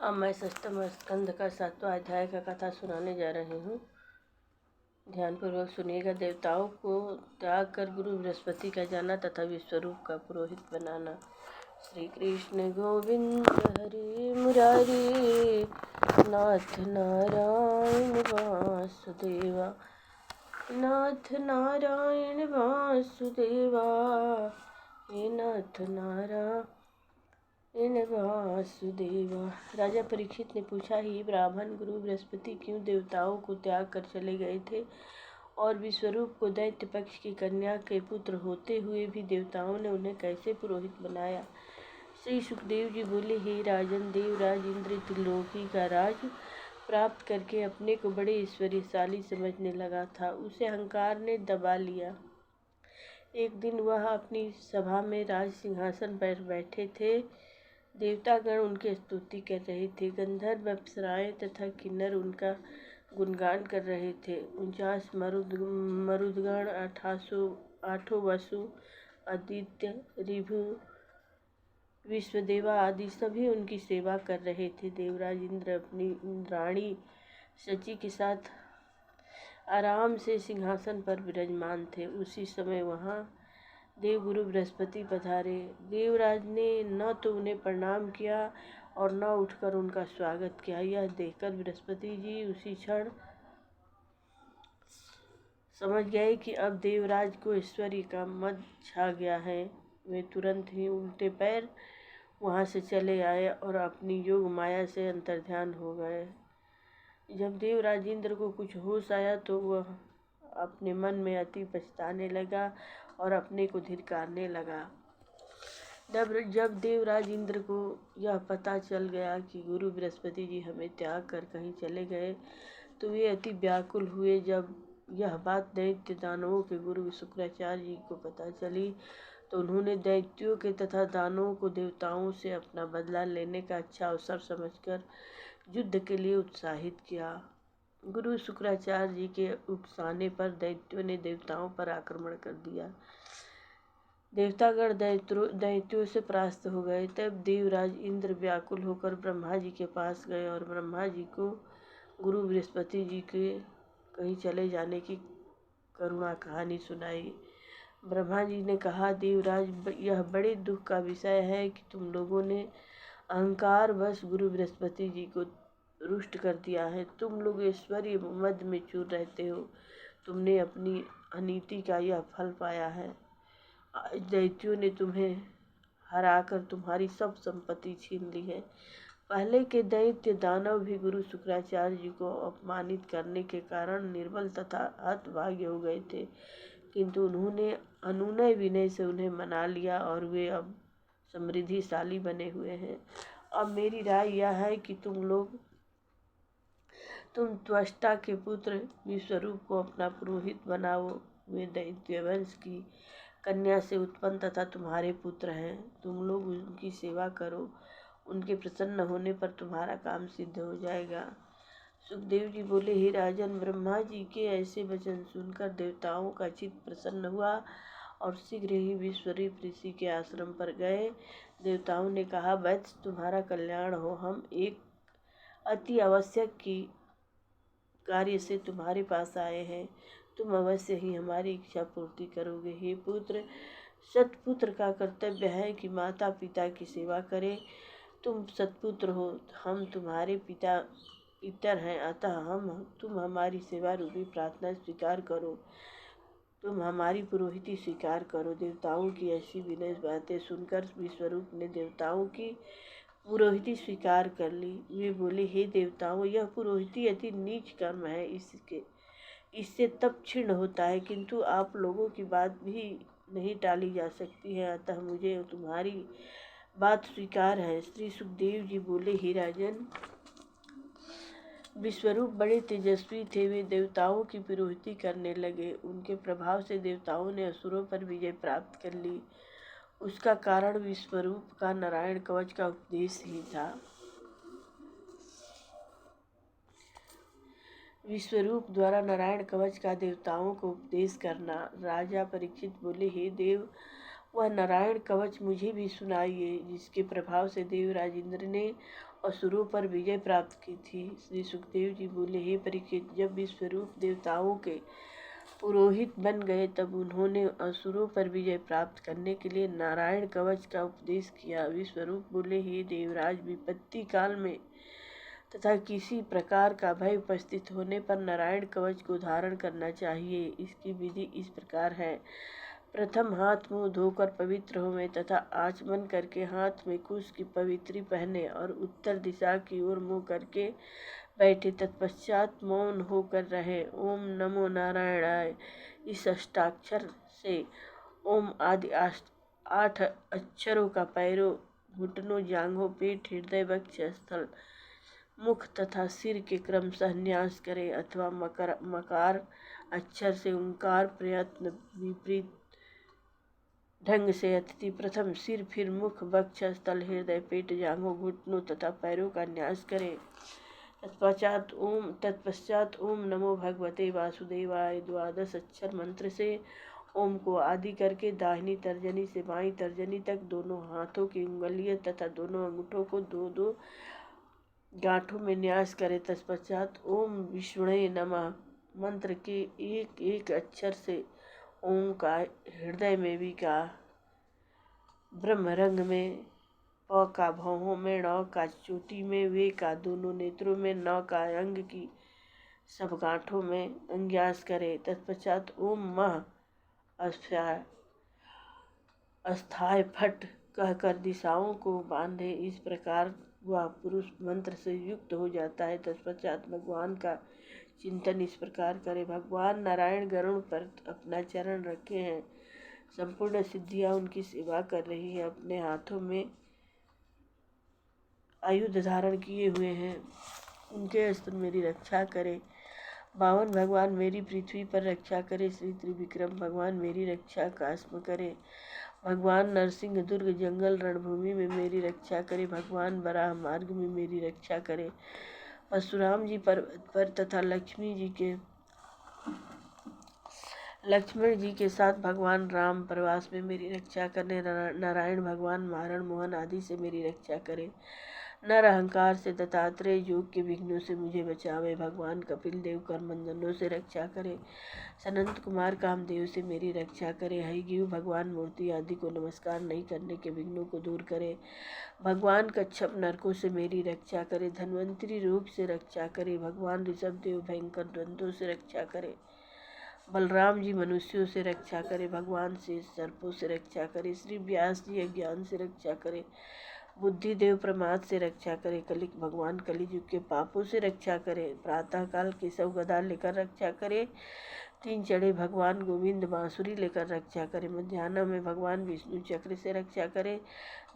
अब मैं षष्ठम स्कंद का 7वां अध्याय का कथा सुनाने जा रही हूँ। ध्यानपूर्वक सुनिएगा। देवताओं को त्याग कर गुरु बृहस्पति का जाना तथा विश्वरूप का पुरोहित बनाना। श्री कृष्ण गोविंद हरि मुरारी, नाथ नारायण वासुदेवा, नाथ नारायण वासुदेवा, हे नाथ नारायण वासुदेवा। राजा परीक्षित ने पूछा, ही ब्राह्मण, गुरु बृहस्पति क्यों देवताओं को त्याग कर चले गए थे और विश्वरूप को दैत्य पक्ष की कन्या के पुत्र होते हुए भी देवताओं ने उन्हें कैसे पुरोहित बनाया? श्री सुखदेव जी बोले, हे राजन, देवराज इंद्र त्रिलोकी का राज प्राप्त करके अपने को बड़े ईश्वरीशाली समझने लगा था। उसे अहंकार ने दबा लिया। एक दिन वह अपनी सभा में राज सिंहासन पर बैठे थे। देवतागण उनकी स्तुति कर रहे थे। गंधर्व, अप्सराएं तथा किन्नर उनका गुणगान कर रहे थे। 49 मरुदगण, 8 वसु, आदित्य, ऋभु, विश्वदेवा आदि सभी उनकी सेवा कर रहे थे। देवराज इंद्र अपनी इंद्राणी शची के साथ आराम से सिंहासन पर विराजमान थे। उसी समय वहाँ देवगुरु बृहस्पति पधारे। देवराज ने न तो उन्हें प्रणाम किया और न उठकर उनका स्वागत किया। यह देखकर बृहस्पति जी उसी क्षण समझ गए कि अब देवराज को ऐश्वर्य का मद छा गया है। वे तुरंत ही उल्टे पैर वहां से चले आए और अपनी योग माया से अंतर्ध्यान हो गए। जब देवराज इंद्र को कुछ होश आया तो वह अपने मन में अति पछताने लगा और अपने को धिक्कारने लगा। जब देवराज इंद्र को यह पता चल गया कि गुरु बृहस्पति जी हमें त्याग कर कहीं चले गए तो वे अति व्याकुल हुए। जब यह बात दैत्य दानवों के गुरु शुक्राचार्य जी को पता चली तो उन्होंने दैत्यों के तथा दानवों को देवताओं से अपना बदला लेने का अच्छा अवसर समझकर युद्ध के लिए उत्साहित किया। गुरु शुक्राचार्य जी के उकसाने पर दैत्यों ने देवताओं पर आक्रमण कर दिया। देवतागण दैत्यों से परास्त हो गए। तब देवराज इंद्र व्याकुल होकर ब्रह्मा जी के पास गए और ब्रह्मा जी को गुरु बृहस्पति जी के कहीं चले जाने की करुणा कहानी सुनाई। ब्रह्मा जी ने कहा, देवराज, यह बड़े दुख का विषय है कि तुम लोगों ने अहंकार वश गुरु बृहस्पति जी को रुष्ट कर दिया है। तुम लोग ऐश्वर्य मद में चूर रहते हो। तुमने अपनी अनीति का यह फल पाया है। दैत्यों ने तुम्हें हराकर तुम्हारी सब संपत्ति छीन ली है। पहले के दैत्य दानव भी गुरु शुक्राचार्य जी को अपमानित करने के कारण निर्बल तथा हतभाग्य हो गए थे, किंतु उन्होंने अनुनय विनय से उन्हें मना लिया और वे अब समृद्धिशाली बने हुए हैं। अब मेरी राय यह है कि तुम त्वष्टा के पुत्र विश्वरूप को अपना पुरोहित बनाओ। वे दैत्य वंश की कन्या से उत्पन्न तथा तुम्हारे पुत्र हैं। तुम लोग उनकी सेवा करो। उनके प्रसन्न होने पर तुम्हारा काम सिद्ध हो जाएगा। सुखदेव जी बोले, हे राजन, ब्रह्मा जी के ऐसे वचन सुनकर देवताओं का चित्त प्रसन्न हुआ और शीघ्र ही विश्वरूप ऋषि के आश्रम पर गए। देवताओं ने कहा, वत्स, तुम्हारा कल्याण हो। हम एक अति आवश्यक की कार्य से तुम्हारे पास आए हैं। तुम अवश्य ही हमारी इच्छा पूर्ति करोगे। हे पुत्र, सत्पुत्र का कर्तव्य है कि माता पिता की सेवा करे। तुम सत्पुत्र हो, हम तुम्हारे पितर हैं, अतः तुम हमारी सेवा रूपी प्रार्थना स्वीकार करो। तुम हमारी पुरोहिती स्वीकार करो। देवताओं की ऐसी विनय बातें सुनकर विश्वरूप ने देवताओं की पुरोहिती स्वीकार कर ली। वे बोले, हे देवताओं, यह पुरोहिती अति नीच कर्म है। इससे तप क्षीण होता है, किंतु आप लोगों की बात भी नहीं टाली जा सकती है, अतः मुझे तुम्हारी बात स्वीकार है। श्री सुखदेव जी बोले, हे राजन, विश्वरूप बड़े तेजस्वी थे। वे देवताओं की पुरोहिती करने लगे। उनके प्रभाव से देवताओं ने असुरों पर विजय प्राप्त कर ली। उसका कारण विश्वरूप का नारायण कवच का उपदेश ही था। विश्वरूप द्वारा नारायण कवच का देवताओं को उपदेश करना। राजा परीक्षित बोले, हे देव, वह नारायण कवच मुझे भी सुनाइए। जिसके प्रभाव से देवराज इंद्र ने असुरों पर विजय प्राप्त की थी। श्री सुखदेव जी बोले, हे परीक्षित, जब विश्वरूप देवताओं के पुरोहित बन गए तब उन्होंने असुरों पर विजय प्राप्त करने के लिए नारायण कवच का उपदेश किया। विश्वरूप बोले, हे देवराज, विपत्ति काल में तथा किसी प्रकार का भय उपस्थित होने पर नारायण कवच को धारण करना चाहिए। इसकी विधि इस प्रकार है। प्रथम हाथ मुंह धोकर पवित्र होवें तथा आचमन करके हाथ में कुश की पवित्री पहने और उत्तर दिशा की ओर मुंह करके बैठे। तत्पश्चात मौन होकर रहे। ओम नमो नारायणाय इस अष्टाक्षर से ओम आदि 8 अक्षरों का पैरों, घुटनों, जांघों, पेट, हृदय, वक्ष स्थल, मुख तथा सिर के क्रमशः न्यास करें अथवा मकार अक्षर से ओंकार प्रयत्न विपरीत ढंग से अतिथि प्रथम सिर, फिर मुख, वक्ष स्थल, हृदय, पेट, जांघों, घुटनों तथा पैरों का न्यास करें। तत्पश्चात ओम नमो भगवते वासुदेवाय 12 अक्षर मंत्र से ओम को आदि करके दाहिनी तर्जनी से बाईं तर्जनी तक दोनों हाथों की उंगलियां तथा दोनों अंगूठों को 2-2 गांठों में न्यास करें। तत्पश्चात ओम विष्णुवे नमः मंत्र के एक एक अक्षर से ओम का हृदय में भी का, ब्रह्म रंग में, प का भौहों में, ण का चोटी में, वे का दोनों नेत्रों में, न का अंग की सब गांठों में अंग्यास करे। तत्पश्चात ओम मह अस्थाय फट कहकर दिशाओं को बांधे। इस प्रकार वह पुरुष मंत्र से युक्त हो जाता है। तत्पश्चात भगवान का चिंतन इस प्रकार करे। भगवान नारायण गरुड़ पर अपना चरण रखे हैं। संपूर्ण सिद्धियां उनकी सेवा कर रही है। अपने हाथों में आयुध धारण किए हुए हैं। उनके अस्त्र मेरी रक्षा करे। बावन भगवान मेरी पृथ्वी पर रक्षा करे। श्री त्रिविक्रम भगवान मेरी रक्षा कास्म करे। भगवान नरसिंह दुर्ग जंगल रणभूमि में मेरी रक्षा करे। भगवान बराह मार्ग में मेरी रक्षा करे। परशुराम जी पर्वत पर तथा लक्ष्मण जी के साथ भगवान राम प्रवास में मेरी रक्षा करने। नारायण भगवान मारण मोहन आदि से मेरी रक्षा करे। नर अहंकार से दत्तात्रेय योग के विघ्नों से मुझे बचावे। भगवान कपिल देव करमंडलों से रक्षा करे। सनंत कुमार कामदेव से मेरी रक्षा करे। हयग्रीव भगवान मूर्ति आदि को नमस्कार नहीं करने के विघ्नों को दूर करे। भगवान कच्छप नरकों से मेरी रक्षा करे। धन्वंतरी रोग से रक्षा करे। भगवान ऋषभ देव भयंकर द्वंद्वों से रक्षा करे। बलराम जी मनुष्यों से रक्षा करे। भगवान शेष सर्पों से रक्षा करे। श्री व्यास जी अज्ञान से रक्षा करे। बुद्धिदेव प्रमाद से रक्षा करे। कलिक भगवान कलियुग के पापों से रक्षा करे। प्रातःकाल केशव गदा लेकर रक्षा करे। 3 चढ़े भगवान गोविंद बांसुरी लेकर रक्षा करे। मध्याह्न में भगवान विष्णु चक्र से रक्षा करे।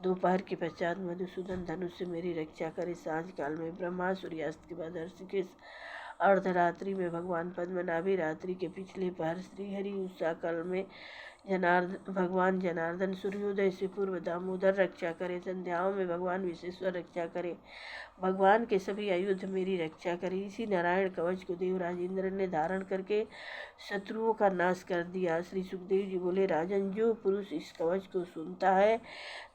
दोपहर के पश्चात मधुसूदन धनुष से मेरी रक्षा करे। सांझ काल में ब्रह्मा, सूर्यास्त के बाद ऋषिकेश, अर्धरात्रि में भगवान पद्मनाभी, रात्रि के पिछले पहर श्रीहरि, उषा काल में भगवान जनार्दन, सूर्योदय से पूर्व दामोदर रक्षा करे। संध्याओं में भगवान विश्वेश्वर रक्षा करे। भगवान के सभी आयुध मेरी रक्षा करे। इसी नारायण कवच को देवराज इंद्र ने धारण करके शत्रुओं का नाश कर दिया। श्री सुखदेव जी बोले, राजन, जो पुरुष इस कवच को सुनता है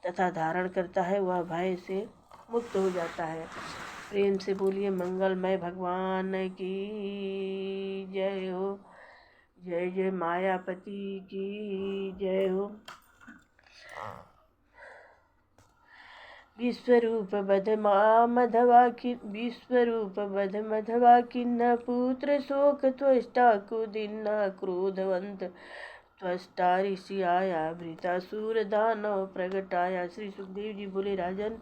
तथा धारण करता है वह भय से मुक्त हो जाता है। प्रेम से बोलिए मंगलमय भगवान की जय हो। जय जय मायापति की जय हो। विश्वरूप बध मधवा किन्न पुत्र शोक त्वष्टा को दिन्ना क्रोधवंत त्वष्टा ऋषि आया भृता सूर दानव प्रगटाया। श्री सुखदेव जी बोले, राजन,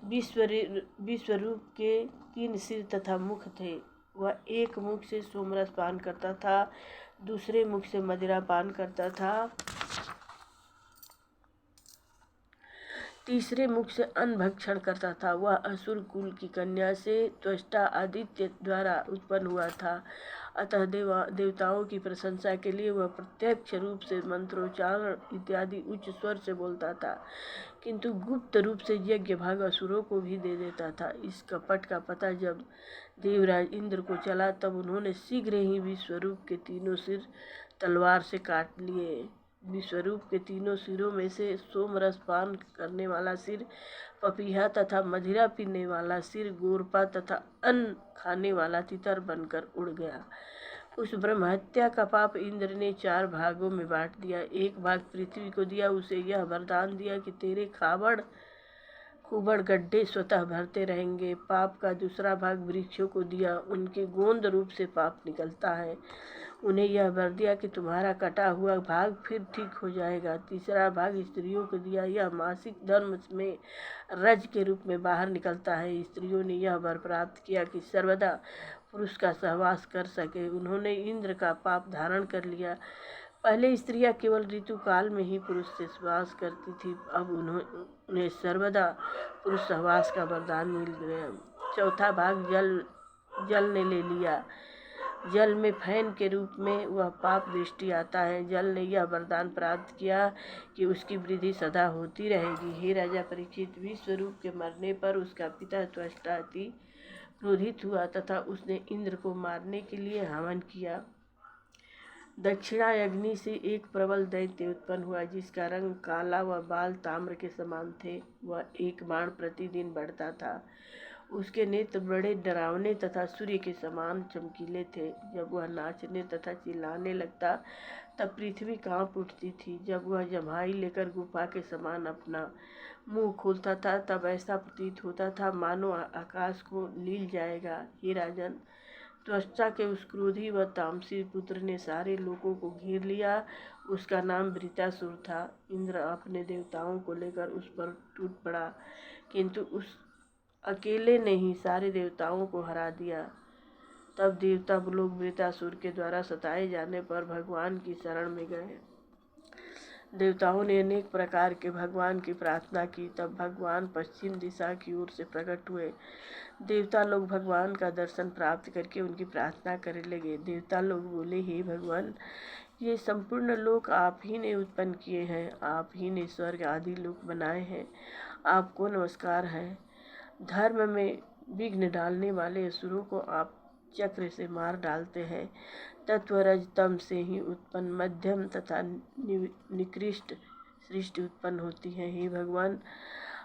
विश्वरूप के 3 सिर तथा मुख थे। वह एक मुख से सोमरस पान करता था, दूसरे मुख से मदिरा पान करता था, तीसरे मुख से अन्न भक्षण करता था। वह असुर कुल की कन्या से त्वष्टा आदित्य द्वारा उत्पन्न हुआ था। अतः देवताओं की प्रशंसा के लिए वह प्रत्यक्ष रूप से मंत्रोच्चारण इत्यादि उच्च स्वर से बोलता था, किंतु गुप्त रूप से यज्ञ भाग असुरों को भी दे देता था। इस कपट का पता जब देवराज इंद्र को चला तब उन्होंने शीघ्र ही विश्वरूप के 3 सिर तलवार से काट लिए। विश्वरूप के तीनों सिरों में से सोमरस पान करने वाला सिर, पपीहा तथा मदिरा पीने वाला सिर, गोरपा तथा अन्न खाने वाला तितर बनकर उड़ गया। उस ब्रह्महत्या का पाप इंद्र ने 4 भागों में बांट दिया। एक भाग पृथ्वी को दिया, उसे यह वरदान दिया कि तेरे खूबड़ गड्ढे स्वतः भरते रहेंगे। पाप का दूसरा भाग वृक्षों को दिया, उनके गोंद रूप से पाप निकलता है। उन्हें यह वर दिया कि तुम्हारा कटा हुआ भाग फिर ठीक हो जाएगा। तीसरा भाग स्त्रियों को दिया, यह मासिक धर्म में रज के रूप में बाहर निकलता है। स्त्रियों ने यह वर प्राप्त किया कि सर्वदा पुरुष का सहवास कर सके। उन्होंने इंद्र का पाप धारण कर लिया। पहले स्त्रियां केवल ऋतुकाल में ही पुरुष से सहवास करती थी, अब उन्हें सर्वदा पुरुष सहवास का वरदान मिल गया। चौथा भाग जल ने ले लिया। जल में फैन के रूप में वह पाप दृष्टि आता है। जल ने यह वरदान प्राप्त किया कि उसकी वृद्धि सदा होती रहेगी। हे राजा परीक्षित, विश्वरूप के मरने पर उसका पिता त्वष्टा अति क्रोधित हुआ तथा उसने इंद्र को मारने के लिए हवन किया। दक्षिणायग्नि से एक प्रबल दैत्य उत्पन्न हुआ, जिसका रंग काला व बाल ताम्र के समान थे। वह एक बाण प्रतिदिन बढ़ता था। उसके नेत्र बड़े डरावने तथा सूर्य के समान चमकीले थे। जब वह नाचने तथा चिल्लाने लगता तब पृथ्वी कांप उठती थी। जब वह जम्हाई लेकर गुफा के समान अपना मुंह खोलता था तब ऐसा प्रतीत होता था मानो आकाश को लील जाएगा। हे राजन, त्वष्टा के उस क्रोधी व तामसी पुत्र ने सारे लोगों को घेर लिया। उसका नाम वृत्रासुर था। इंद्र अपने देवताओं को लेकर उस पर टूट पड़ा, किंतु उस अकेले ने ही सारे देवताओं को हरा दिया। तब देवता लोग वृत्रासुर के द्वारा सताए जाने पर भगवान की शरण में गए। देवताओं ने अनेक प्रकार के भगवान की प्रार्थना की। तब भगवान पश्चिम दिशा की ओर से प्रकट हुए। देवता लोग भगवान का दर्शन प्राप्त करके उनकी प्रार्थना करने लगे। देवता लोग बोले, हे भगवान, ये संपूर्ण लोक आप ही ने उत्पन्न किए हैं। आप ही ने स्वर्ग आदि लोक बनाए हैं। आपको नमस्कार है। धर्म में विघ्न डालने वाले असुरों को आप चक्र से मार डालते हैं। तत्व रजतम से ही उत्पन्न मध्यम तथा निकृष्ट सृष्टि उत्पन्न होती है। हे भगवान,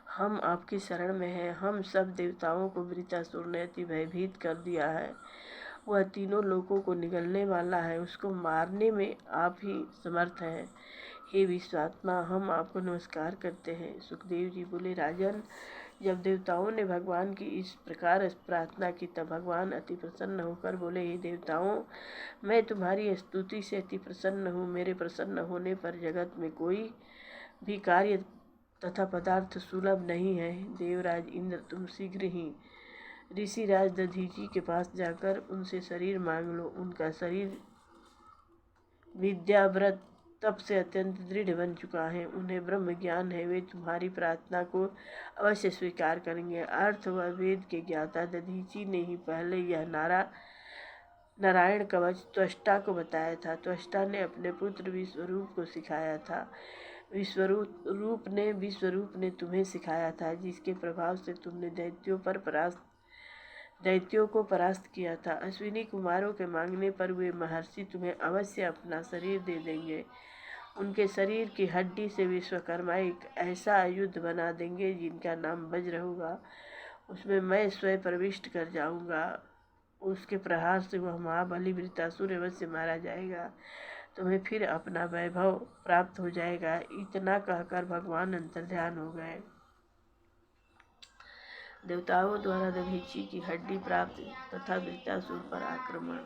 हम आपकी शरण में हैं। हम सब देवताओं को वृत्रासुर ने अति भयभीत कर दिया है। वह तीनों लोकों को निगलने वाला है। उसको मारने में आप ही समर्थ हैं। हे विश्वात्मा, हम आपको नमस्कार करते हैं। सुखदेव जी बोले, राजन, जब देवताओं ने भगवान की इस प्रकार प्रार्थना की तब भगवान अति प्रसन्न होकर बोले, हे देवताओं, मैं तुम्हारी स्तुति से अति प्रसन्न हूँ। मेरे प्रसन्न होने पर जगत में कोई भी कार्य तथा पदार्थ सुलभ नहीं है। देवराज इंद्र, तुम शीघ्र ही ऋषिराज दधीची के पास जाकर उनसे शरीर मांग लो। उनका शरीर विद्या, व्रत, तप से अत्यंत दृढ़ बन चुका है। उन्हें ब्रह्म ज्ञान है। वे तुम्हारी प्रार्थना को अवश्य स्वीकार करेंगे। अर्थ व वेद के ज्ञाता दधीची ने ही पहले यह नारायण कवच त्वष्टा को बताया था। त्वष्टा ने अपने पुत्र विश्वरूप को सिखाया था। विश्वरूप ने तुम्हें सिखाया था, जिसके प्रभाव से तुमने दैत्यों को परास्त किया था। अश्विनी कुमारों के मांगने पर वे महर्षि तुम्हें अवश्य अपना शरीर दे देंगे। उनके शरीर की हड्डी से विश्वकर्मा एक ऐसा आयुध बना देंगे जिनका नाम वज्र होगा। उसमें मैं स्वयं प्रविष्ट कर जाऊंगा। उसके प्रहार से वह महाबली वृत्रासुर अवश्य मारा जाएगा। तुम्हें फिर अपना वैभव प्राप्त हो जाएगा। इतना कहकर भगवान अंतर्ध्यान हो गए। देवताओं द्वारा दधीची की हड्डी प्राप्त तथा वृत्रासुर पर आक्रमण।